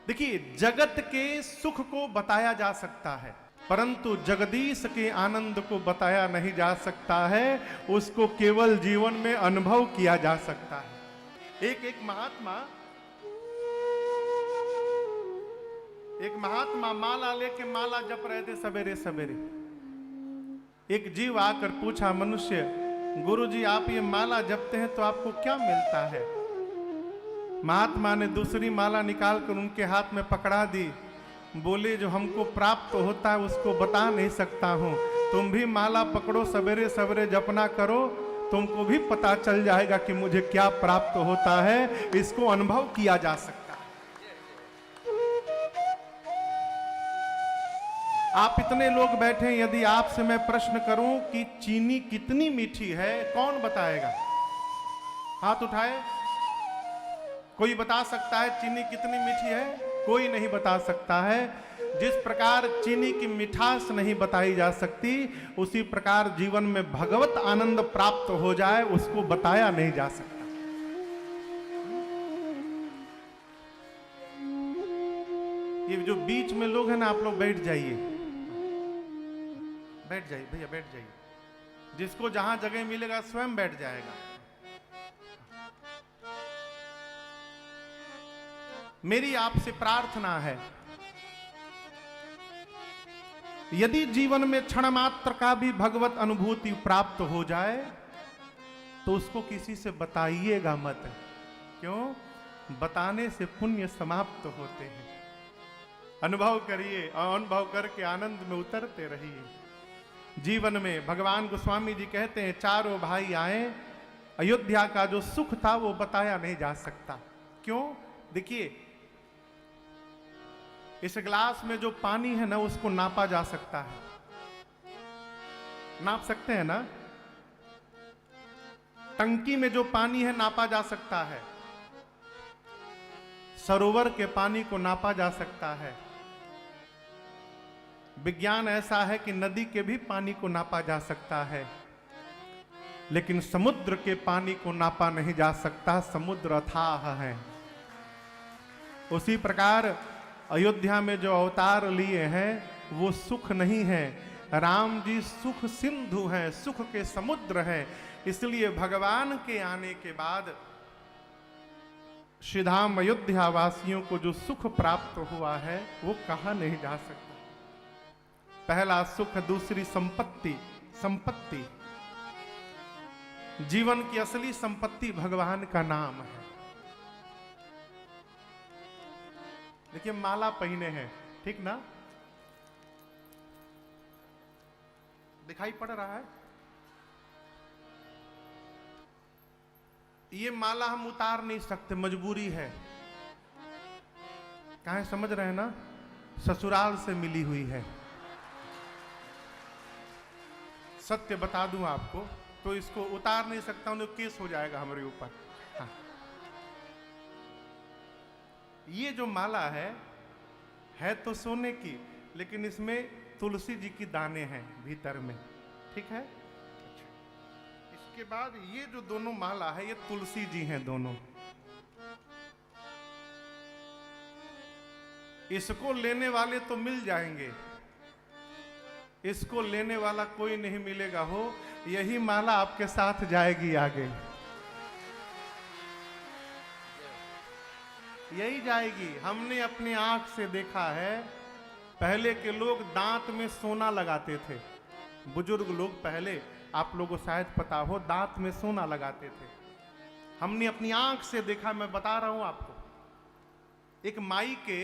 देखिए, जगत के सुख को बताया जा सकता है, परंतु जगदीश के आनंद को बताया नहीं जा सकता है। उसको केवल जीवन में अनुभव किया जा सकता है। एक महात्मा माला लेके माला जप रहे थे सवेरे सवेरे। एक जीव आकर पूछा, मनुष्य, गुरुजी आप ये माला जपते हैं तो आपको क्या मिलता है? महात्मा ने दूसरी माला निकालकर उनके हाथ में पकड़ा दी। बोले, जो हमको प्राप्त होता है उसको बता नहीं सकता हूं। तुम भी माला पकड़ो, सवेरे सवेरे जपना करो, तुमको भी पता चल जाएगा कि मुझे क्या प्राप्त होता है। इसको अनुभव किया जा सकता है। आप इतने लोग बैठे, यदि आपसे मैं प्रश्न करूं कि चीनी कितनी मीठी है, कौन बताएगा? हाथ उठाए। कोई बता सकता है चीनी कितनी मीठी है? कोई नहीं बता सकता है। जिस प्रकार चीनी की मिठास नहीं बताई जा सकती, उसी प्रकार जीवन में भगवत आनंद प्राप्त हो जाए, उसको बताया नहीं जा सकता। ये जो बीच में लोग हैं ना, आप लोग बैठ जाइए, बैठ जाइए भैया, बैठ जाइए। जिसको जहां जगह मिलेगा स्वयं बैठ जाएगा। मेरी आपसे प्रार्थना है, यदि जीवन में क्षण मात्र का भी भगवत अनुभूति प्राप्त हो जाए तो उसको किसी से बताइएगा मत। क्यों? बताने से पुण्य समाप्त होते हैं। अनुभव करिए और अनुभव करके आनंद में उतरते रहिए। जीवन में भगवान गोस्वामी जी कहते हैं, चारों भाई आए, अयोध्या का जो सुख था वो बताया नहीं जा सकता। क्यों? देखिए, इस गिलास में जो पानी है ना, उसको नापा जा सकता है। नाप सकते हैं ना? टंकी में जो पानी है नापा जा सकता है। सरोवर के पानी को नापा जा सकता है। विज्ञान ऐसा है कि नदी के भी पानी को नापा जा सकता है, लेकिन समुद्र के पानी को नापा नहीं जा सकता। समुद्र अथाह है। उसी प्रकार अयोध्या में जो अवतार लिए हैं वो सुख नहीं है। राम जी सुख सिंधु हैं, सुख के समुद्र हैं। इसलिए भगवान के आने के बाद श्रीधाम अयोध्या वासियों को जो सुख प्राप्त हुआ है वो कहा नहीं जा सकता। पहला सुख, दूसरी संपत्ति। संपत्ति, जीवन की असली संपत्ति भगवान का नाम है। देखिए, माला पहने हैं, ठीक ना? दिखाई पड़ रहा है? ये माला हम उतार नहीं सकते, मजबूरी है। कहाँ समझ रहे हैं ना? ससुराल से मिली हुई है। सत्य बता दूं आपको तो इसको उतार नहीं सकता हूं, केस हो जाएगा हमारे ऊपर। हाँ। ये जो माला है तो सोने की, लेकिन इसमें तुलसी जी की दाने हैं भीतर में, ठीक है? अच्छा। इसके बाद ये जो दोनों माला है, ये तुलसी जी हैं दोनों। इसको लेने वाले तो मिल जाएंगे, इसको लेने वाला कोई नहीं मिलेगा हो। यही माला आपके साथ जाएगी आगे, यही जाएगी। हमने अपनी आंख से देखा है, पहले के लोग दांत में सोना लगाते थे। बुजुर्ग लोग पहले, आप लोगों को शायद पता हो, दांत में सोना लगाते थे। हमने अपनी आंख से देखा, मैं बता रहा हूं आपको। एक माई के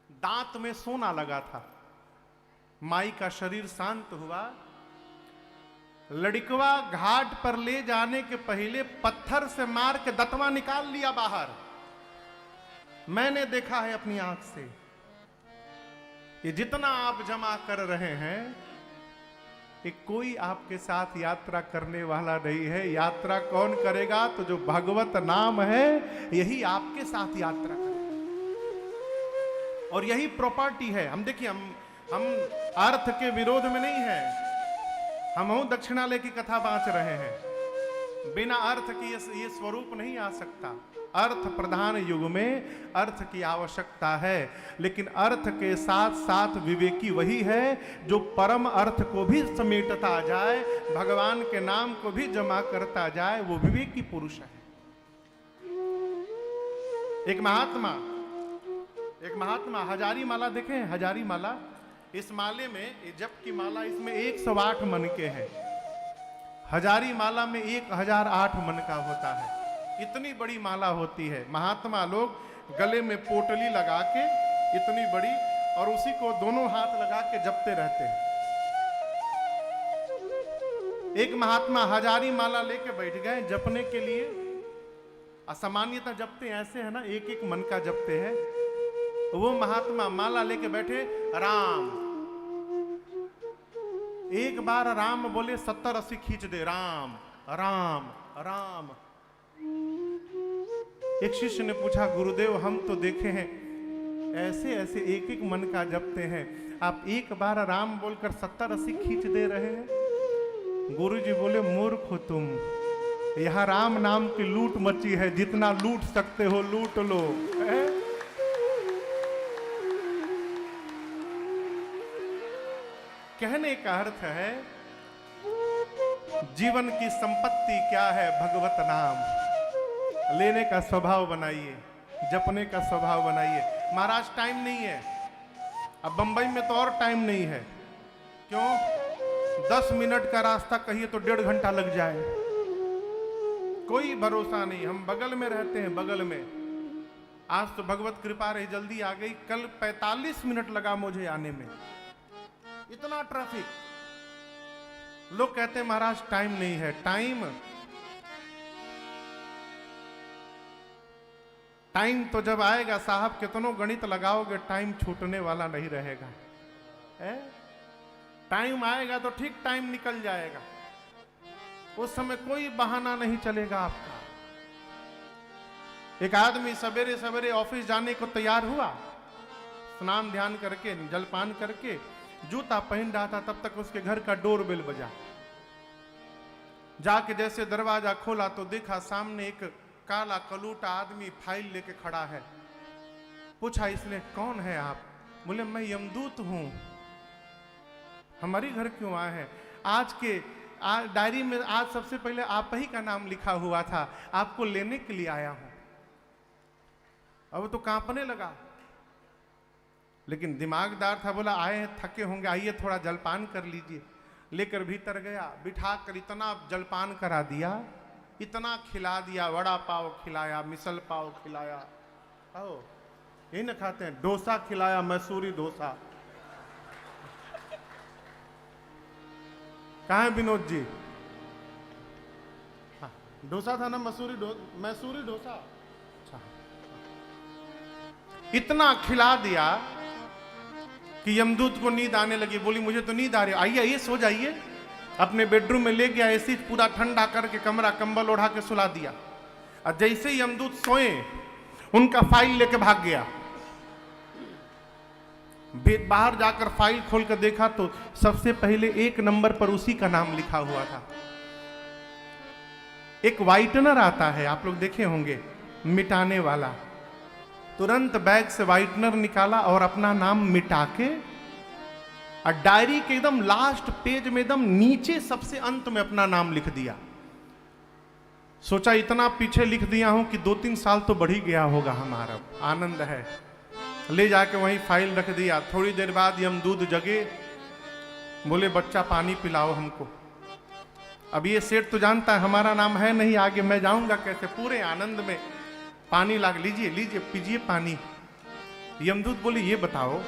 दांत में सोना लगा था। माई का शरीर शांत हुआ। लड़कवा घाट पर ले जाने के पहले पत्थर से मार के दतवा निकाल लिया बाहर। मैंने देखा है अपनी आंख से। ये जितना आप जमा कर रहे हैं, ये कोई आपके साथ यात्रा करने वाला नहीं है। यात्रा कौन करेगा? तो जो भगवत नाम है, यही आपके साथ यात्रा करेगा। और यही प्रॉपर्टी है। हम देखिए, हम अर्थ के विरोध में नहीं है। हम दक्षिणालय की कथा बांच रहे हैं। बिना अर्थ की ये स्वरूप नहीं आ सकता। अर्थ प्रधान युग में अर्थ की आवश्यकता है, लेकिन अर्थ के साथ साथ विवेकी वही है जो परम अर्थ को भी समेटता जाए, भगवान के नाम को भी जमा करता जाए, वो विवेकी पुरुष है। एक महात्मा हजारी माला देखे हैं? हजारी माला, इस माले में जप की माला, इसमें 108 मन के हैं। हजारी माला में 1008 मन का होता है। इतनी बड़ी माला होती है। महात्मा लोग गले में पोटली लगा के इतनी बड़ी, और उसी को दोनों हाथ लगा के जपते रहते हैं। एक महात्मा हजारी माला लेके बैठ गए जपने के लिए। असामान्यता जपते ऐसे है ना, एक एक मन का जपते हैं। वो महात्मा माला लेके बैठे, राम, एक बार राम बोले 70-80 खींच दे, राम राम राम। एक शिष्य ने पूछा, गुरुदेव हम तो देखे हैं ऐसे ऐसे एक एक मन का जपते हैं, आप एक बार राम बोलकर 70-80 खींच दे रहे हैं। गुरुजी बोले, मूर्ख हो तुम, यहां राम नाम की लूट मची है, जितना लूट सकते हो लूट लो। कहने का अर्थ है जीवन की संपत्ति क्या है? भगवत नाम। लेने का स्वभाव बनाइए, जपने का स्वभाव बनाइए। महाराज टाइम नहीं है, अब बंबई में तो और टाइम नहीं है। क्यों? 10 मिनट का रास्ता कहिए तो 1.5 घंटा लग जाए, कोई भरोसा नहीं। हम बगल में रहते हैं, बगल में। आज तो भगवत कृपा रही जल्दी आ गई, कल 45 मिनट लगा मुझे आने में, इतना ट्रैफिक। लोग कहते हैं महाराज टाइम नहीं है। टाइम तो जब आएगा साहब, कितनों गणित लगाओगे, टाइम छूटने वाला नहीं रहेगा। टाइम आएगा तो ठीक टाइम निकल जाएगा, उस समय कोई बहाना नहीं चलेगा आपका। एक आदमी सवेरे सवेरे ऑफिस जाने को तैयार हुआ, स्नान ध्यान करके जलपान करके जूता पहन रहा था, तब तक उसके घर का डोरबेल बजा। जाके जैसे दरवाजा खोला तो देखा सामने एक काला कलूटा आदमी फाइल लेके खड़ा है। पूछा इसने, कौन है आप? बोले, मैं यमदूत हूं। हमारी घर क्यों आए हैं? आज डायरी में आज सबसे पहले आप ही का नाम लिखा हुआ था, आपको लेने के लिए आया हूं। अब तो कांपने लगा, लेकिन दिमागदार था, बोला आए हैं थके होंगे, आइए थोड़ा जलपान कर लीजिए। लेकर भीतर गया, बिठाकर इतना जलपान करा दिया, इतना खिला दिया, वड़ा पाव खिलाया, मिसल पाव खिलाया। आओ यही ना खाते हैं, डोसा खिलाया, मैसूरी डोसा। कहाँ है विनोद जी? हाँ, डोसा था ना, मैसूरी डोसा। अच्छा, इतना खिला दिया कि यमदूत को नींद आने लगी। बोली, मुझे तो नींद आ रही है, आइए आइए सो जाइए। अपने बेडरूम में ले गया, एसी पूरा ठंडा करके कमरा कंबल ओढ़ा के सुला दिया। और जैसे ही यमदूत सोए, उनका फाइल लेके भाग गया। बाहर जाकर फाइल खोल कर देखा तो सबसे पहले 1 नंबर पर उसी का नाम लिखा हुआ था। एक वाइटनर आता है, आप लोग देखे होंगे, मिटाने वाला। तुरंत बैग से वाइटनर निकाला और अपना नाम मिटा के, और डायरी के एकदम लास्ट पेज में एकदम नीचे सबसे अंत में अपना नाम लिख दिया। सोचा इतना पीछे लिख दिया हूं कि 2-3 साल तो बढ़ ही गया होगा हमारा, आनंद है। ले जाके वहीं फाइल रख दिया। थोड़ी देर बाद यमदूत जगे, बोले बच्चा पानी पिलाओ हमको। अब ये सेठ तो जानता है हमारा नाम है नहीं, आगे मैं जाऊंगा कैसे? पूरे आनंद में पानी ला लीजिए लीजिए पीजिए पानी। यमदूत बोले, ये बताओ,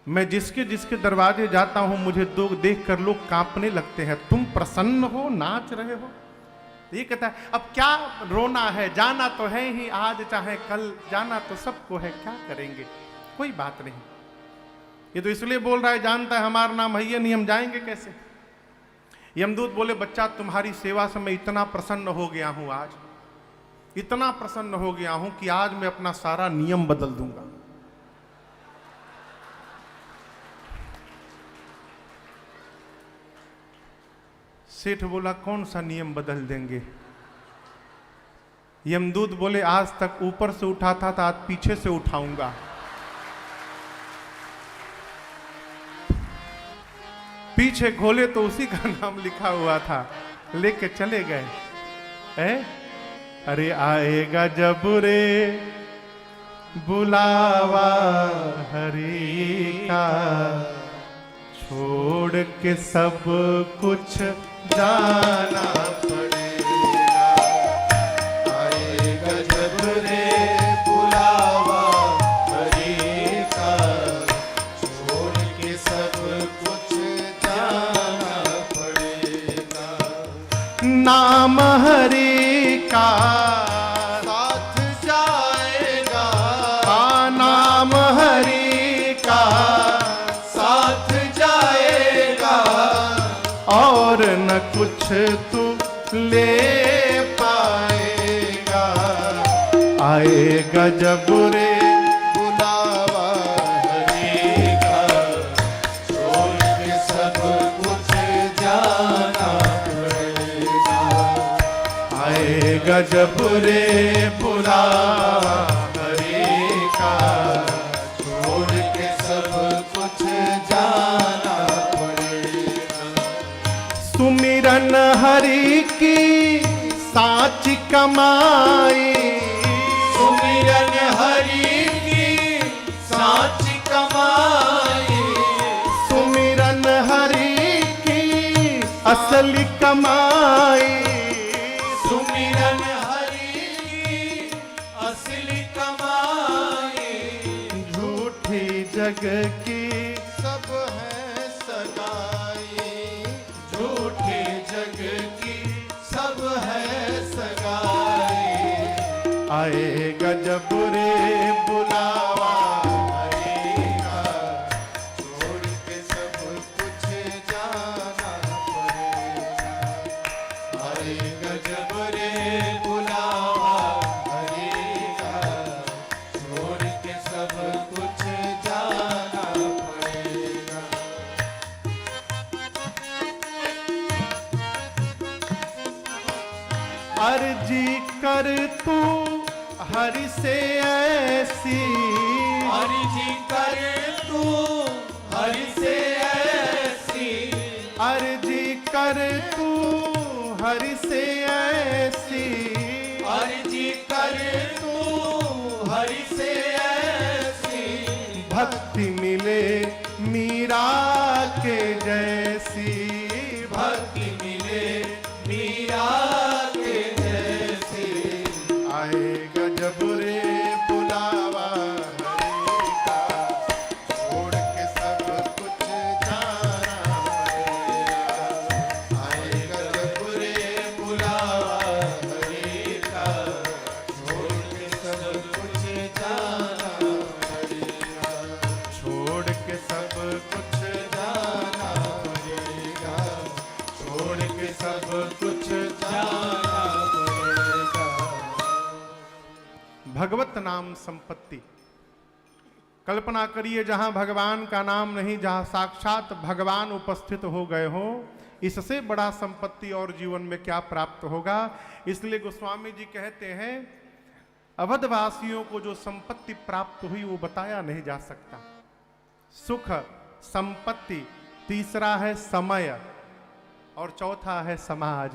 मैं जिसके जिसके दरवाजे जाता हूं मुझे देखकर लोग कांपने लगते हैं, तुम प्रसन्न हो, नाच रहे हो। ये कहता है, अब क्या रोना है, जाना तो है ही आज चाहे कल, जाना तो सबको है, क्या करेंगे, कोई बात नहीं। ये तो इसलिए बोल रहा है, जानता है हमारा नाम है ये नहीं, हम जाएंगे कैसे? यमदूत बोले, बच्चा तुम्हारी सेवा से मैं इतना प्रसन्न हो गया हूं, आज इतना प्रसन्न हो गया हूं कि आज मैं अपना सारा नियम बदल दूंगा। सेठ बोला कौन सा नियम बदल देंगे? यमदूत बोले आज तक ऊपर से उठाता था, आज पीछे से उठाऊंगा। पीछे खोले तो उसी का नाम लिखा हुआ था, लेके चले गए। अरे आएगा जब रे बुलावा हरि का, छोड़ के सब कुछ जाना पड़ेगा। आएगा जब रे बुलावा हरि का, छोड़ के सब कुछ जाना पड़ेगा। नाम हरि का साथ जाएगा, नाम हरि का साथ जाएगा, और न कुछ तू ले पाएगा। आएगा जब रे बुलावा हरि का, छोड़ के सब कुछ जाना पड़ेगा। आएगा जब रे बुलावा हरि का, छोड़ के सब कुछ जाना पड़ेगा। सुमिरन हरि की साच कमाई, सुमिरन हरि की साच कमाई, सुमिरन हरि की असली कमाई, सुमिरन हरि की असली कमाई। झूठी जग की सब है सगाई, झूठी जग की सब है सगाई। आएगा जब रे बुलावा हरि का, छोड़ के सब कुछ जाना पड़ेगा। आएगा जब रे बुलावा हरि का, छोड़ के सब कुछ जाना पड़ेगा। अर्जी कर तू हरि से ऐसी, अर्जी कर तू हरि से ऐसी, अर्जी कर तू हरि से ऐसी, अर्जी कर तू हरि से ऐसी। भक्ति मिले मीरा के जैसी, भक्ति मिले मीरा के जैसी। आएगा जब रे बुलावा हरि का, छोड़ के सब कुछ जाना पड़ेगा। आएगा जब रे बुलावा हरि का, छोड़ के सब कुछ जाना पड़ेगा। छोड़ के सब कुछ जाना पड़ेगा, छोड़ के सब कुछ जाना पड़ेगा। भगवत नाम संपत्ति। कल्पना करिए जहां भगवान का नाम नहीं, जहां साक्षात भगवान उपस्थित हो गए हो, इससे बड़ा संपत्ति और जीवन में क्या प्राप्त होगा। इसलिए गोस्वामी जी कहते हैं अवधवासियों को जो संपत्ति प्राप्त हुई वो बताया नहीं जा सकता। सुख, संपत्ति, तीसरा है समय और चौथा है समाज।